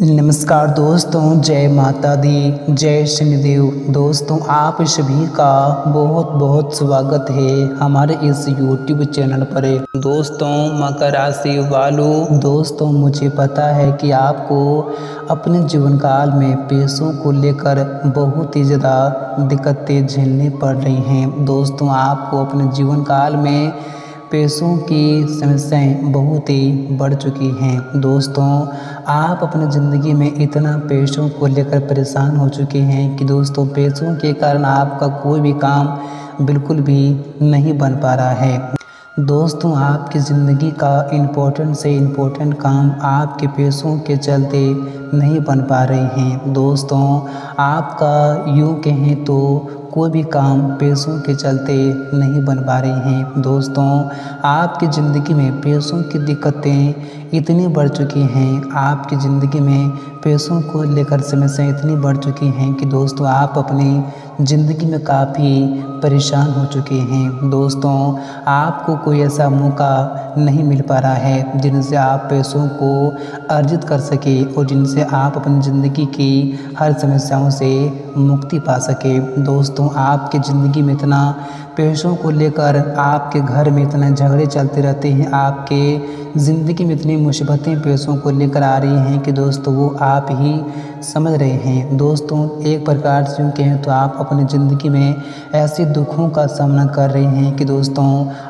नमस्कार दोस्तों, जय माता दी, जय शनिदेव। दोस्तों, आप सभी का बहुत बहुत स्वागत है हमारे इस YouTube चैनल पर। दोस्तों, मकर राशि वालों, दोस्तों मुझे पता है कि आपको अपने जीवन काल में पैसों को लेकर बहुत ही ज़्यादा दिक्कतें झेलनी पड़ रही हैं। दोस्तों, आपको अपने जीवन काल में पैसों की समस्याएं बहुत ही बढ़ चुकी हैं। दोस्तों, आप अपनी ज़िंदगी में इतना पैसों को लेकर परेशान हो चुके हैं कि दोस्तों पैसों के कारण आपका कोई भी काम बिल्कुल भी नहीं बन पा रहा है। दोस्तों, आपकी ज़िंदगी का इम्पोर्टेंट से इम्पोर्टेंट काम आपके पैसों के चलते नहीं बन पा रहे हैं। दोस्तों, आपका यूँ कहें तो कोई भी काम पैसों के चलते नहीं बन पा रही हैं। दोस्तों, आपकी ज़िंदगी में पैसों की दिक्कतें इतनी बढ़ चुकी हैं, आपकी ज़िंदगी में पैसों को लेकर समस्याएं इतनी बढ़ चुकी हैं कि दोस्तों आप अपनी ज़िंदगी में काफ़ी परेशान हो चुके हैं। दोस्तों, आपको कोई ऐसा मौका नहीं मिल पा रहा है जिनसे आप पैसों को अर्जित कर सके और जिनसे आप अपनी ज़िंदगी की हर समस्याओं से मुक्ति पा सके। दोस्तों, आपकी ज़िंदगी में इतना पैसों को लेकर आपके घर में इतने झगड़े चलते रहते हैं, आपके ज़िंदगी में इतनी मुसीबतें पैसों को लेकर आ रही हैं कि दोस्तों वो आप ही समझ रहे हैं। दोस्तों, एक प्रकार से यूँ कहें तो आप अपनी ज़िंदगी में ऐसे दुखों का सामना कर रहे हैं कि दोस्तों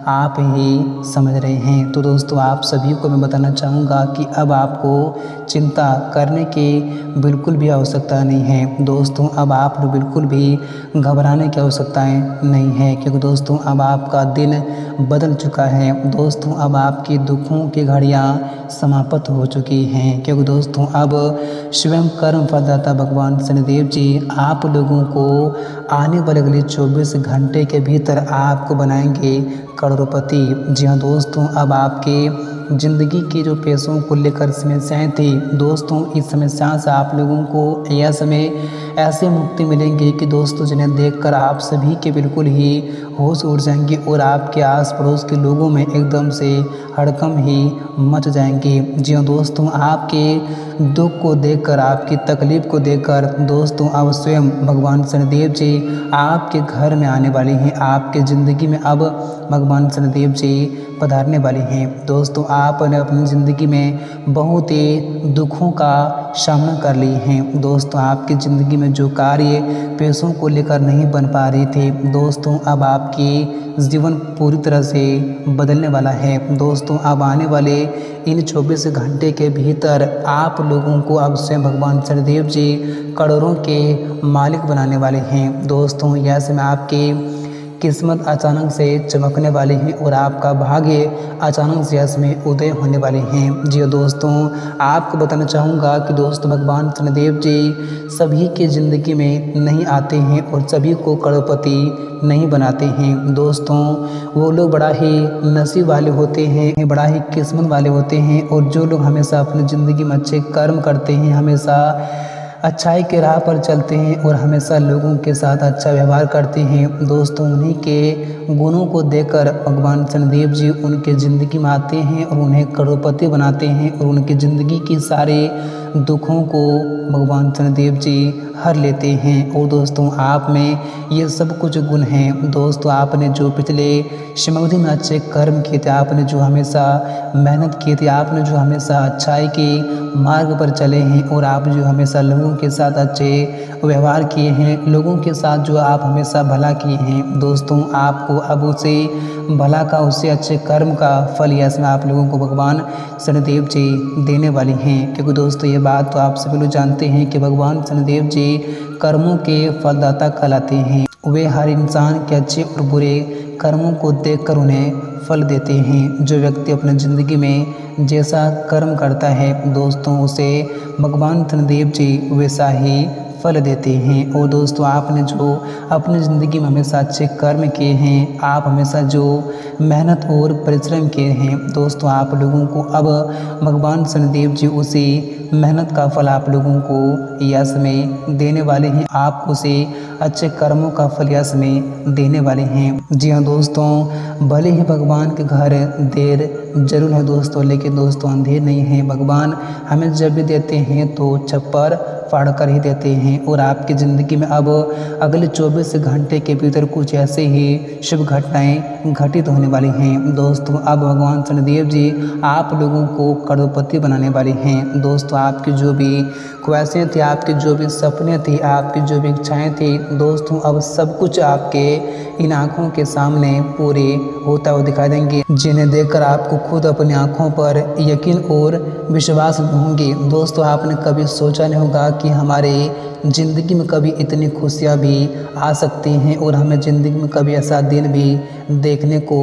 आप ही समझ रहे हैं। तो दोस्तों, आप सभी को मैं बताना चाहूँगा कि अब आपको चिंता करने की बिल्कुल भी आवश्यकता नहीं है। दोस्तों, अब आप बिल्कुल भी घबराने की आवश्यकताएँ नहीं है, क्योंकि दोस्तों अब आपका दिन बदल चुका है। दोस्तों, अब आपकी दुखों की घड़ियाँ समाप्त हो चुकी हैं, क्योंकि दोस्तों अब स्वयं कर्म फलदाता भगवान शनिदेव जी आप लोगों को आने वाले अगले 24 घंटे के भीतर आपको बनाएंगे करोड़पति। जी हाँ दोस्तों, अब आपके ज़िंदगी की जो पैसों को लेकर समस्याएं थी, दोस्तों इस समस्या से आप लोगों को यह समय ऐसे मुक्ति मिलेंगे कि दोस्तों जिन्हें देखकर आप सभी के बिल्कुल ही होश उड़ जाएंगे और आपके आस पड़ोस के लोगों में एकदम से हड़कंप ही मच जाएंगे। जी हाँ दोस्तों, आपके दुख को देखकर, आपकी तकलीफ़ को देखकर दोस्तों अब स्वयं भगवान शनिदेव जी आपके घर में आने वाले हैं, आपके ज़िंदगी में अब भगवान शनिदेव जी पधारने वाले हैं। दोस्तों, आपने अपनी ज़िंदगी में बहुत ही दुखों का सामना कर लिए हैं। दोस्तों, आपकी ज़िंदगी में जो कार्य पैसों को लेकर नहीं बन पा रहे थे, दोस्तों अब आपकी जीवन पूरी तरह से बदलने वाला है। दोस्तों, अब आने वाले इन 24 घंटे के भीतर आप लोगों को अब स्वयं भगवान शनिदेव जी करोड़ों के मालिक बनाने वाले हैं। दोस्तों, यह समय आपकी किस्मत अचानक से चमकने वाली है और आपका भाग्य अचानक से इसमें उदय होने वाले हैं। जी दोस्तों, आपको बताना चाहूँगा कि दोस्तों भगवान शनिदेव जी सभी के ज़िंदगी में नहीं आते हैं और सभी को करोड़पति नहीं बनाते हैं। दोस्तों, वो लोग बड़ा ही नसीब वाले होते हैं, बड़ा ही किस्मत वाले होते हैं, और जो लोग हमेशा अपनी ज़िंदगी में अच्छे कर्म करते हैं, हमेशा अच्छाई के राह पर चलते हैं और हमेशा लोगों के साथ अच्छा व्यवहार करते हैं, दोस्तों उन्हीं के गुणों को देखकर भगवान शनिदेव जी उनके ज़िंदगी में आते हैं और उन्हें करोड़पति बनाते हैं और उनकी ज़िंदगी की सारे दुखों को भगवान शनिदेव जी हर लेते हैं। और दोस्तों, आप में ये सब कुछ गुण हैं। दोस्तों, आपने जो पिछले समृद्धि में अच्छे कर्म किए थे, आपने जो हमेशा मेहनत की थी, आपने जो हमेशा अच्छाई के मार्ग पर चले हैं और आप जो हमेशा लोगों के साथ अच्छे व्यवहार किए हैं, लोगों के साथ जो आप हमेशा भला किए हैं, दोस्तों आपको अब उसे भला का, उससे अच्छे कर्म का फल इसमें आप लोगों को भगवान शनिदेव जी देने वाले हैं। क्योंकि दोस्तों ये बात तो आप सभी लोग जानते हैं कि भगवान शनिदेव जी कर्मों के फलदाता कहलाते हैं। वे हर इंसान के अच्छे और बुरे कर्मों को देखकर उन्हें फल देते हैं। जो व्यक्ति अपनी ज़िंदगी में जैसा कर्म करता है, दोस्तों उसे भगवान शनिदेव जी वैसा ही फल देते हैं। और दोस्तों आपने जो अपनी ज़िंदगी में हमेशा अच्छे कर्म किए हैं, आप हमेशा जो मेहनत और परिश्रम किए हैं दोस्तों, आप लोगों को अब भगवान शनिदेव जी उसी मेहनत का फल आप लोगों को यश में देने वाले हैं। आप उसे अच्छे कर्मों का फल यश में देने वाले हैं। जी हाँ दोस्तों, भले ही भगवान के घर देर जरूर है दोस्तों, लेकिन दोस्तों अंधेर नहीं है। भगवान हमें जब भी देते हैं तो छप्पर फाड़ कर ही देते हैं। और आपकी ज़िंदगी में अब अगले 24 घंटे के भीतर कुछ ऐसे ही शुभ घटनाएं घटित होने वाली हैं दोस्तों। अब भगवान शनिदेव जी आप लोगों को करोड़पति बनाने वाले हैं दोस्तों। आपकी जो भी ख्वाहिशें थी, आपकी जो भी सपने थे, आपकी जो भी इच्छाएं थी दोस्तों, अब सब कुछ आपके इन आँखों के सामने पूरे होता हुआ दिखाई देंगे, जिन्हें देखकर आपको खुद अपनी आँखों पर यकीन और विश्वास होंगे दोस्तों। आपने कभी सोचा नहीं होगा कि हमारे ज़िंदगी में कभी इतनी खुशियाँ भी आ सकती हैं और हमें ज़िंदगी में कभी ऐसा दिन भी देखने को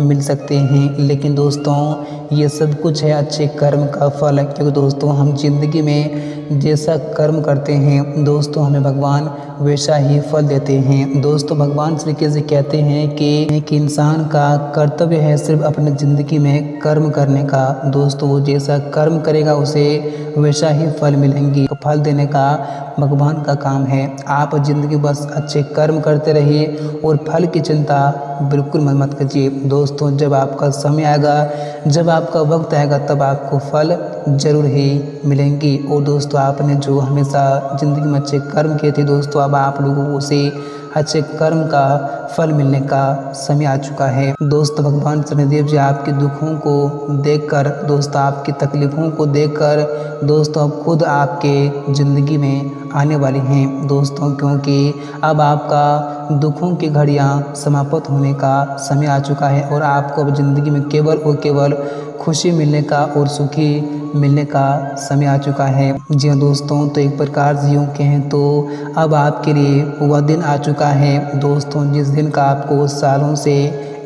मिल सकते हैं। लेकिन दोस्तों ये सब कुछ है अच्छे कर्म का फल, क्योंकि दोस्तों हम ज़िंदगी में जैसा कर्म करते हैं दोस्तों, हमें भगवान वैसा ही फल देते हैं दोस्तों। भगवान श्री कृष्ण कहते हैं कि इंसान का कर्तव्य है सिर्फ अपनी ज़िंदगी में कर्म करने का दोस्तों। वो जैसा कर्म करेगा उसे वैसा ही फल मिलेंगे। तो फल देने का भगवान का काम है। आप ज़िंदगी बस अच्छे कर्म करते रहिए और फल की चिंता बिल्कुल मत कीजिए दोस्तों। जब आपका समय आएगा, जब आपका वक्त आएगा, तब आपको फल जरूर ही मिलेंगी। और दोस्तों आपने जो हमेशा ज़िंदगी में अच्छे कर्म किए थे दोस्तों, अब आप लोगों को उसे अच्छे कर्म का फल मिलने का समय आ चुका है दोस्तों। भगवान शनिदेव जी आपके दुखों को देखकर दोस्तों, आपकी तकलीफ़ों को देखकर दोस्तों अब खुद आपके ज़िंदगी में आने वाले हैं दोस्तों, क्योंकि अब आपका दुखों की घड़ियाँ समाप्त होने का समय आ चुका है और आपको अब ज़िंदगी में केवल और केवल खुशी मिलने का और सुखी मिलने का समय आ चुका है। जी हाँ दोस्तों, तो एक प्रकार से यूँ कहें तो अब आपके लिए वह दिन आ चुका है दोस्तों, जिस दिन का आपको सालों से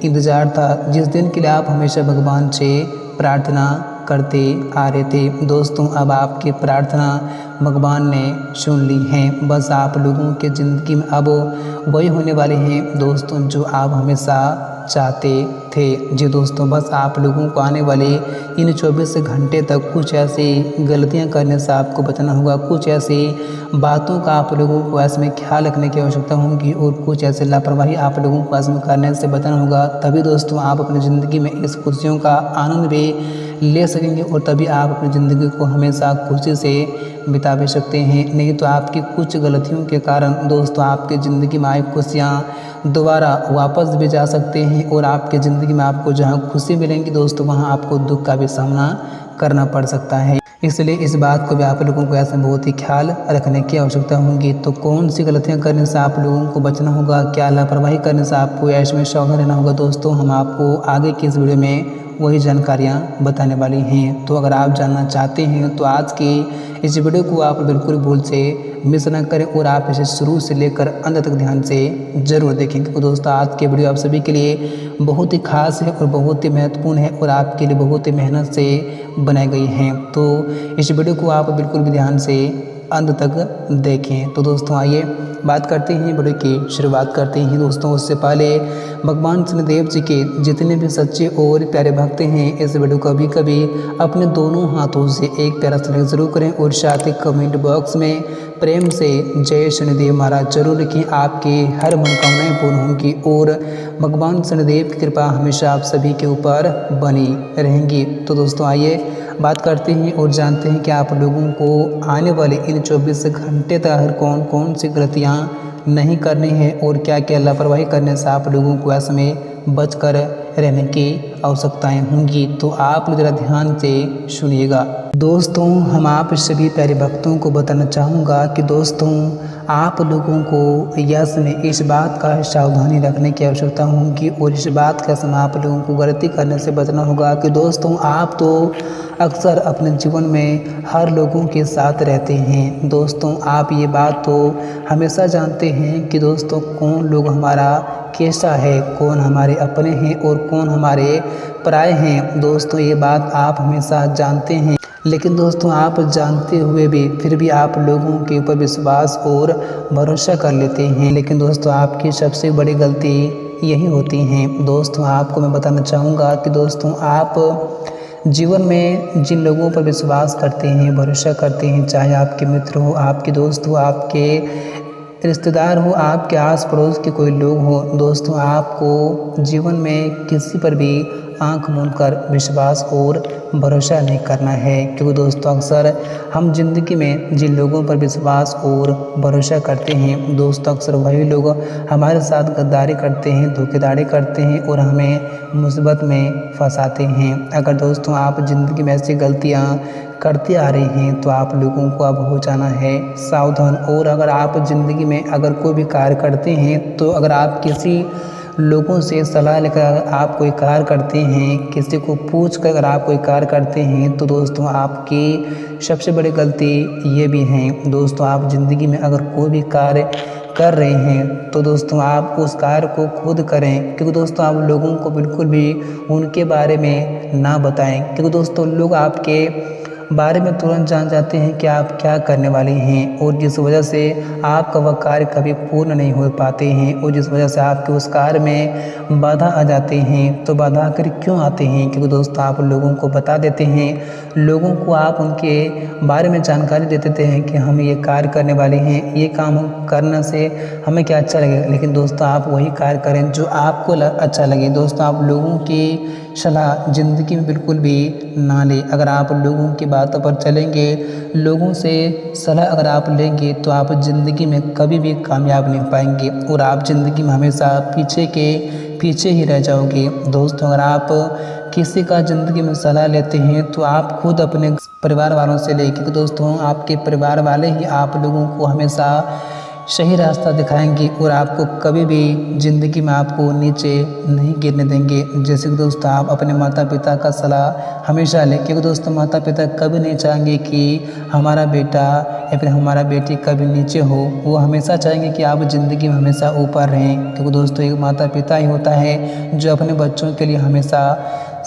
इंतज़ार था, जिस दिन के लिए आप हमेशा भगवान से प्रार्थना करते आ रहे थे दोस्तों। अब आपकी प्रार्थना भगवान ने सुन ली है। बस आप लोगों के ज़िंदगी में अब वही होने वाले हैं दोस्तों जो आप हमेशा चाहते थे। जी दोस्तों, बस आप लोगों को आने वाले इन 24 घंटे तक कुछ ऐसी गलतियां करने से आपको बचना होगा, कुछ ऐसी बातों का आप लोगों को ऐसे में ख्याल रखने की आवश्यकता होगी और कुछ ऐसे लापरवाही आप लोगों को ऐसे में करने से बचना होगा। तभी दोस्तों आप अपनी ज़िंदगी में इस खुशियों का आनंद भी ले सकेंगे और तभी आप अपनी ज़िंदगी को हमेशा खुशी से बिता भी सकते हैं। नहीं तो आपकी कुछ गलतियों के कारण दोस्तों आपकी ज़िंदगी में आई खुशियाँ दोबारा वापस भी जा सकते हैं और आपकी ज़िंदगी में आपको जहाँ खुशी मिलेंगी दोस्तों, वहाँ आपको दुख का भी सामना करना पड़ सकता है। इसलिए इस बात को भी आप लोगों को ऐसे बहुत ही ख्याल रखने की आवश्यकता होगी। तो कौन सी गलतियां करने से आप लोगों को बचना होगा, क्या लापरवाही करने से आपको ऐश में सावधान रहना होगा दोस्तों, हम आपको आगे की इस वीडियो में वही जानकारियां बताने वाली हैं। तो अगर आप जानना चाहते हैं तो आज की इस वीडियो को आप बिल्कुल भूल से मिस ना करें और आप इसे शुरू से लेकर अंत तक ध्यान से ज़रूर देखें, क्योंकि दोस्तों आज की वीडियो आप सभी के लिए बहुत ही खास है और बहुत ही महत्वपूर्ण है और आपके लिए बहुत ही मेहनत से बनाई गई है। तो इस वीडियो को आप बिल्कुल भी ध्यान से अंत तक देखें। तो दोस्तों आइए बात करते हैं वीडियो की शुरुआत करते हैं दोस्तों। उससे पहले भगवान शनिदेव जी के जितने भी सच्चे और प्यारे भक्त हैं इस वीडियो को कभी अपने दोनों हाथों से एक प्यारा सा लाइक जरूर करें और साथ ही कमेंट बॉक्स में प्रेम से जय शनिदेव महाराज जरूर लिखें। आपकी हर मनोकामनाएं पूर्ण होंगी और भगवान शनिदेव की कृपा हमेशा आप सभी के ऊपर बनी रहेंगी। तो दोस्तों आइए बात करते हैं और जानते हैं कि आप लोगों को आने वाले इन 24 घंटे तक कौन कौन सी गलतियां नहीं करनी है और क्या क्या लापरवाही करने से आप लोगों को ऐसे में बचकर रहने की आवश्यकताएं होंगी। तो आप ज़रा ध्यान से सुनिएगा दोस्तों। हम आप सभी प्यारे भक्तों को बताना चाहूँगा कि दोस्तों आप लोगों को यश में इस बात का सावधानी रखने की आवश्यकता होगी और इस बात का समय आप लोगों को गलती करने से बचना होगा कि दोस्तों आप तो अक्सर अपने जीवन में हर लोगों के साथ रहते हैं दोस्तों। आप ये बात तो हमेशा जानते हैं कि दोस्तों कौन लोग हमारा कैसा है, कौन हमारे अपने हैं और कौन हमारे पराए हैं दोस्तों, ये बात आप हमेशा जानते हैं। लेकिन दोस्तों आप जानते हुए भी फिर भी आप लोगों के ऊपर विश्वास और भरोसा कर लेते हैं। लेकिन दोस्तों आपकी सबसे बड़ी गलती यही होती है। दोस्तों आपको मैं बताना चाहूँगा कि दोस्तों आप जीवन में जिन लोगों पर विश्वास करते हैं, भरोसा करते हैं, चाहे आपके मित्र हो, आपके दोस्त हो, आपके रिश्तेदार हो, आपके आस पड़ोस के कोई लोग हो, दोस्तों आपको जीवन में किसी पर भी आंख मूंद कर विश्वास और भरोसा नहीं करना है। क्योंकि दोस्तों अक्सर हम जिंदगी में जिन लोगों पर विश्वास और भरोसा करते हैं, दोस्तों अक्सर वही लोग हमारे साथ गद्दारी करते हैं, धोखेधड़ी करते हैं और हमें मुसीबत में फंसाते हैं। अगर दोस्तों आप ज़िंदगी में ऐसी गलतियाँ करते आ रहे हैं तो आप लोगों को अब हो जाना है सावधान। और अगर आप ज़िंदगी में अगर कोई भी कार्य करते हैं तो अगर आप किसी लोगों से सलाह लेकर अगर आप कोई कार्य करते हैं, किसी को पूछ कर अगर आप कोई कार्य करते हैं तो दोस्तों आपकी सबसे बड़ी गलती ये भी है। दोस्तों आप ज़िंदगी में अगर कोई भी कार्य कर रहे हैं तो दोस्तों आप उस कार्य को खुद करें। क्योंकि दोस्तों आप लोगों को बिल्कुल भी उनके बारे में ना बताएं। क्योंकि दोस्तों लोग आपके बारे में तुरंत जान जाते हैं कि आप क्या करने वाले हैं और जिस वजह से आपका वह कार्य कभी पूर्ण नहीं हो पाते हैं और जिस वजह से आपके उस कार्य में बाधा आ जाते हैं। तो बाधा आकर क्यों आते हैं? क्योंकि दोस्तों आप लोगों को बता देते हैं, लोगों को आप उनके बारे में जानकारी दे देते हैं कि हम ये कार्य करने वाले हैं, ये काम करने से हमें क्या अच्छा लगेगा। लेकिन दोस्तों आप वही कार्य करें जो आपको अच्छा लगे। दोस्तों आप लोगों की सलाह ज़िंदगी में बिल्कुल भी ना लें। अगर आप लोगों की बातों पर चलेंगे, लोगों से सलाह अगर आप लेंगे तो आप ज़िंदगी में कभी भी कामयाब नहीं हो पाएंगे और आप ज़िंदगी में हमेशा पीछे ही रह जाओगे। दोस्तों अगर आप किसी का ज़िंदगी में सलाह लेते हैं तो आप खुद अपने परिवार वालों से लें। क्योंकि दोस्तों आपके परिवार वाले ही आप लोगों को हमेशा सही रास्ता दिखाएंगे और आपको कभी भी ज़िंदगी में आपको नीचे नहीं गिरने देंगे। जैसे कि दोस्तों आप अपने माता पिता का सलाह हमेशा लें। क्योंकि दोस्तों माता पिता कभी नहीं चाहेंगे कि हमारा बेटा या फिर हमारा बेटी कभी नीचे हो। वो हमेशा चाहेंगे कि आप ज़िंदगी में हमेशा ऊपर रहें। क्योंकि दोस्तों एक माता पिता ही होता है जो अपने बच्चों के लिए हमेशा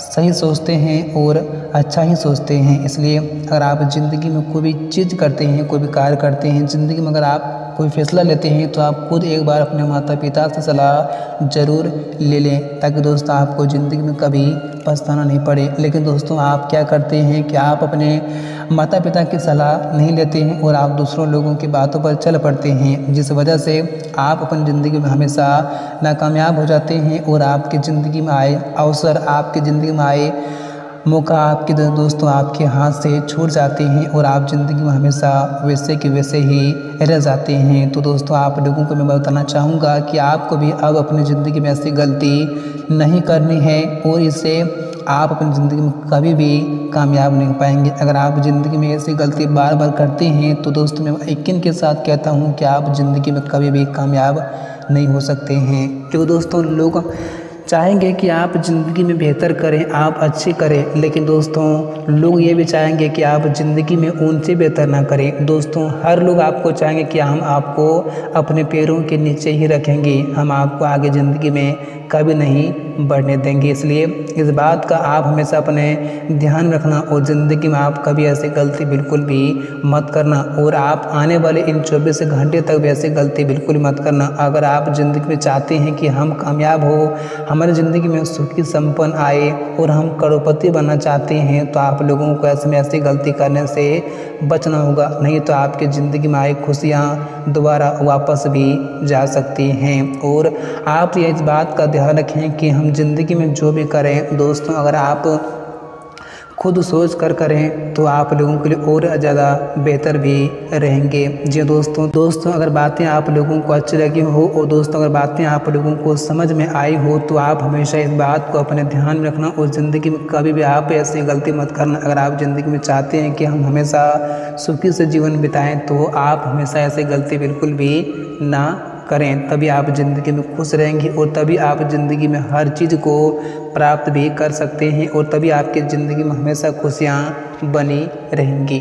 सही सोचते हैं और अच्छा ही सोचते हैं। इसलिए अगर आप ज़िंदगी में कोई भी चीज़ करते हैं, कोई भी कार्य करते हैं, ज़िंदगी में अगर आप कोई फैसला लेते हैं तो आप खुद एक बार अपने माता पिता से सलाह ज़रूर ले लें, ताकि दोस्तों आपको ज़िंदगी में कभी पछताना नहीं पड़े। लेकिन दोस्तों आप क्या करते हैं कि आप अपने माता पिता की सलाह नहीं लेते हैं और आप दूसरों लोगों की बातों पर चल पड़ते हैं, जिस वजह से आप अपनी ज़िंदगी में हमेशा नाकामयाब हो जाते हैं और आपकी ज़िंदगी में आए अवसर, आपकी ज़िंदगी में आए मौका आपके दोस्तों आपके हाथ से छूट जाते हैं और आप ज़िंदगी में हमेशा वैसे के वैसे ही रह जाते हैं। तो दोस्तों आप लोगों को मैं बताना चाहूँगा कि आपको भी अब अपनी ज़िंदगी में ऐसी गलती नहीं करनी है और इससे आप अपनी ज़िंदगी में कभी भी कामयाब नहीं हो पाएंगे। अगर आप ज़िंदगी में ऐसी गलती बार बार करते हैं तो दोस्तों मैं यकीन के साथ कहता हूँ कि आप ज़िंदगी में कभी भी कामयाब नहीं हो सकते हैं। क्योंकि दोस्तों लोग चाहेंगे कि आप ज़िंदगी में बेहतर करें, आप अच्छी करें, लेकिन दोस्तों लोग ये भी चाहेंगे कि आप ज़िंदगी में उनसे बेहतर ना करें। दोस्तों हर लोग आपको चाहेंगे कि हम आपको अपने पैरों के नीचे ही रखेंगे, हम आपको आगे ज़िंदगी में कभी नहीं बढ़ने देंगे। इसलिए इस बात का आप हमेशा अपने ध्यान रखना और ज़िंदगी में आप कभी ऐसी गलती बिल्कुल भी मत करना और आप आने वाले इन 24 घंटे तक भी ऐसी गलती बिल्कुल मत करना। अगर आप ज़िंदगी में चाहते हैं कि हम कामयाब हो, हमारी ज़िंदगी में सुखी संपन्न आए और हम करोड़पति बनना चाहते हैं तो आप लोगों को ऐसे में ऐसी गलती करने से बचना होगा, नहीं तो आपकी ज़िंदगी में आए खुशियाँ दोबारा वापस भी जा सकती हैं। और आप ये इस बात का ध्यान रखें कि हम ज़िंदगी में जो भी करें दोस्तों, अगर आप खुद सोच कर करें तो आप लोगों के लिए और ज़्यादा बेहतर भी रहेंगे। जी दोस्तों अगर बातें आप लोगों को अच्छी लगी हो और दोस्तों अगर बातें आप लोगों को समझ में आई हो तो आप हमेशा इस बात को अपने ध्यान में रखना और ज़िंदगी में कभी भी आप ऐसी गलती मत करना। अगर आप ज़िंदगी में चाहते हैं कि हम हमेशा सुखी से जीवन बिताएं तो आप हमेशा ऐसी गलती बिल्कुल भी ना करें, तभी आप ज़िंदगी में खुश रहेंगे और तभी आप ज़िंदगी में हर चीज़ को प्राप्त भी कर सकते हैं और तभी आपकी ज़िंदगी में हमेशा खुशियाँ बनी रहेंगी।